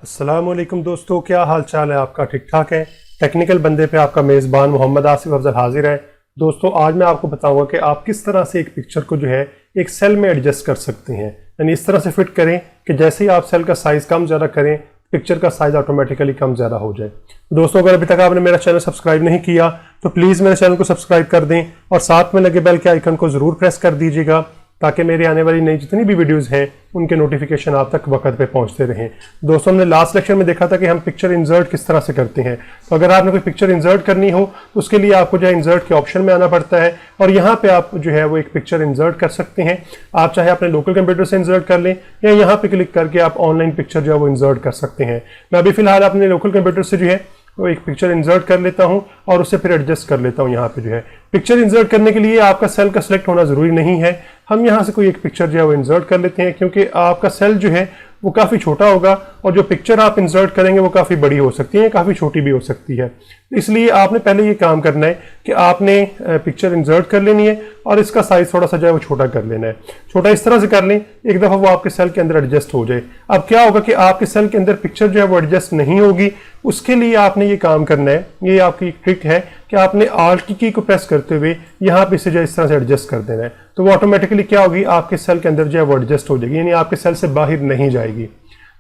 अस्सलामुअलैकुम दोस्तों, क्या हाल चाल है आपका? ठीक ठाक है। टेक्निकल बंदे पे आपका मेज़बान मोहम्मद आसिफ अफजल हाजिर है। दोस्तों, आज मैं आपको बताऊंगा कि आप किस तरह से एक पिक्चर को जो है एक सेल में एडजस्ट कर सकते हैं, यानी इस तरह से फिट करें कि जैसे ही आप सेल का साइज़ कम ज़्यादा करें, पिक्चर का साइज़ ऑटोमेटिकली कम ज़्यादा हो जाए। दोस्तों, अगर अभी तक आपने मेरा चैनल सब्सक्राइब नहीं किया तो प्लीज़ मेरे चैनल को सब्सक्राइब कर दें और साथ में लगे बेल के आइकन को ज़रूर प्रेस कर दीजिएगा ताकि मेरी आने वाली नई जितनी भी वीडियोस हैं उनके नोटिफिकेशन आप तक वक्त पे पहुंचते रहें। दोस्तों, हमने लास्ट लेक्चर में देखा था कि हम पिक्चर इंसर्ट किस तरह से करते हैं। तो अगर आपने कोई पिक्चर इंसर्ट करनी हो तो उसके लिए आपको जो है इंसर्ट के ऑप्शन में आना पड़ता है और यहाँ पे आप जो है वो एक पिक्चर इंसर्ट कर सकते हैं। आप चाहे अपने लोकल कंप्यूटर से इंसर्ट कर लें या यहाँ पे क्लिक करके आप ऑनलाइन पिक्चर जो है वो इंसर्ट कर सकते हैं। मैं अभी फिलहाल अपने लोकल कंप्यूटर से जो है वो एक पिक्चर इंसर्ट कर लेता हूं और उसे फिर एडजस्ट कर लेता हूं। यहाँ पे जो है पिक्चर इंसर्ट करने के लिए आपका सेल का सिलेक्ट होना जरूरी नहीं है। हम यहाँ से कोई एक पिक्चर जो है वो इंसर्ट कर लेते हैं, क्योंकि आपका सेल जो है वो काफ़ी छोटा होगा और जो पिक्चर आप इंसर्ट करेंगे वो काफ़ी बड़ी हो सकती है, काफ़ी छोटी भी हो सकती है। इसलिए आपने पहले ये काम करना है कि आपने पिक्चर इंसर्ट कर लेनी है और इसका साइज थोड़ा सा जो है वो छोटा कर लेना है। छोटा इस तरह से कर लें एक दफ़ा वो आपके सेल के अंदर एडजस्ट हो जाए। अब क्या होगा कि आपके सेल के अंदर पिक्चर जो है वो एडजस्ट नहीं होगी। उसके लिए आपने ये काम करना है, ये आपकी ट्रिक है कि आपने Alt की को प्रेस करते हुए यहाँ पे इसे जो इस तरह से एडजस्ट कर देना है। तो वो ऑटोमेटिकली क्या होगी, आपके सेल के अंदर जो है वो एडजस्ट हो जाएगी, यानी आपके सेल से बाहर नहीं जाएगी।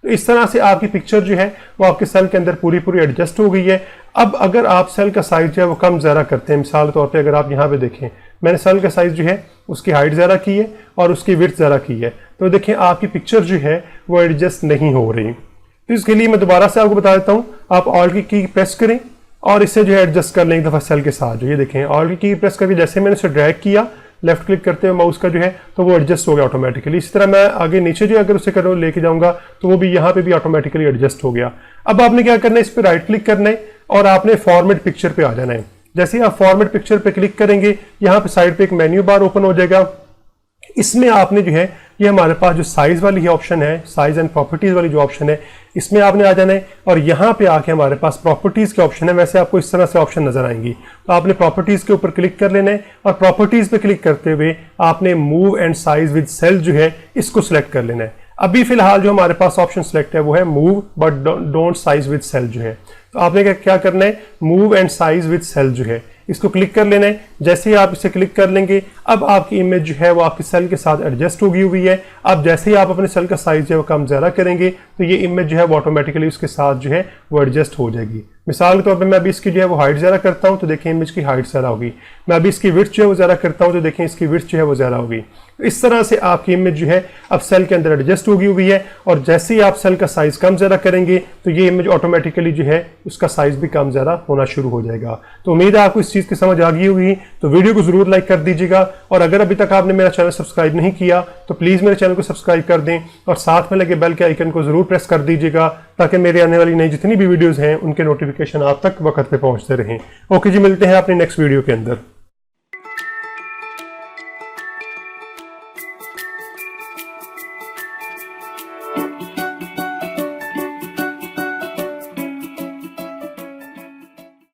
तो इस तरह से आपकी पिक्चर जो है वो आपके सेल के अंदर पूरी एडजस्ट हो गई है। अब अगर आप सेल का साइज जो है वो कम ज़्यादा करते हैं, मिसाल के तौर पे अगर आप यहाँ पे देखें, मैंने सेल का साइज जो है उसकी हाइट ज़्यादा की है और उसकी विड्थ ज़्यादा की है, तो देखें आपकी पिक्चर जो है वो एडजस्ट नहीं हो रही। तो इसके लिए मैं दोबारा से आपको बता देता हूँ, आप Alt की प्रेस करें और इसे जो है एडजस्ट कर लें एक दफ़ा सेल के साथ। जो ये देखें Alt की प्रेस करके जैसे मैंने इसे ड्रैग किया लेफ्ट क्लिक करते हुए माउस का जो है तो वो एडजस्ट हो गया ऑटोमेटिकली। इसी तरह मैं आगे नीचे जो अगर उसे करो लेके जाऊंगा तो वो भी यहाँ पे भी ऑटोमेटिकली एडजस्ट हो गया। अब आपने क्या करना है, इस पर राइट क्लिक करना है और आपने फॉर्मेट पिक्चर पे आ जाना है। जैसे ही आप फॉर्मेट पिक्चर पे क्लिक करेंगे यहाँ पे साइड पे एक मेन्यू बार ओपन हो जाएगा। इसमें आपने जो है ये हमारे पास जो साइज वाली है ऑप्शन है, साइज एंड प्रॉपर्टीज वाली जो ऑप्शन है, इसमें आपने आ जाना है और यहाँ पे आके हमारे पास प्रॉपर्टीज के ऑप्शन है। वैसे आपको इस तरह से ऑप्शन नजर आएंगी, तो आपने प्रॉपर्टीज के ऊपर क्लिक कर लेना है और प्रॉपर्टीज पे क्लिक करते हुए आपने move and size with cell जो है इसको सिलेक्ट कर लेना है। अभी फिलहाल जो हमारे पास ऑप्शन सिलेक्ट है वो है move but don't size with cell जो है। तो आपने क्या करना है, move and size with cell जो है इसको क्लिक कर लेना है। जैसे ही आप इसे क्लिक कर लेंगे अब आपकी इमेज जो है वो आपके सेल के साथ एडजस्ट होगी हुई है। अब जैसे ही आप अपने सेल का साइज जो है वो कम ज़्यादा करेंगे तो ये इमेज जो है वो ऑटोमेटिकली उसके साथ जो है वो एडजस्ट हो जाएगी। मिसाल के तौर पे मैं अभी इसकी जो है वो हाइट ज़्यादा करता हूँ तो देखें इमेज की हाइट ज़्यादा होगी। मैं अभी इसकी विड्थ जो है वो ज़्यादा करता हूँ तो देखें इसकी विड्थ जो है वो ज़्यादा होगी। तो इस तरह से आपकी इमेज जो है अब सेल के अंदर एडजस्ट होगी हुई है और जैसे ही आप सेल का साइज कम ज़्यादा करेंगे तो ये इमेज ऑटोमेटिकली जो है उसका साइज भी कम ज़्यादा होना शुरू हो जाएगा। तो उम्मीद है आपको इस चीज़ की समझ आ गई होगी। तो वीडियो को ज़रूर लाइक कर दीजिएगा और अगर अभी तक आपने मेरा चैनल सब्सक्राइब नहीं किया तो प्लीज़ मेरे चैनल को सब्सक्राइब कर दें और साथ में लगे बेल के आइकन को ज़रूर प्रेस कर दीजिएगा ताकि मेरे आने वाली नई जितनी भी वीडियोज़ हैं उनके नोटिफिकेशन आप तक वक्त पे पहुंचते रहें। ओके जी, मिलते हैं अपने नेक्स्ट वीडियो के अंदर।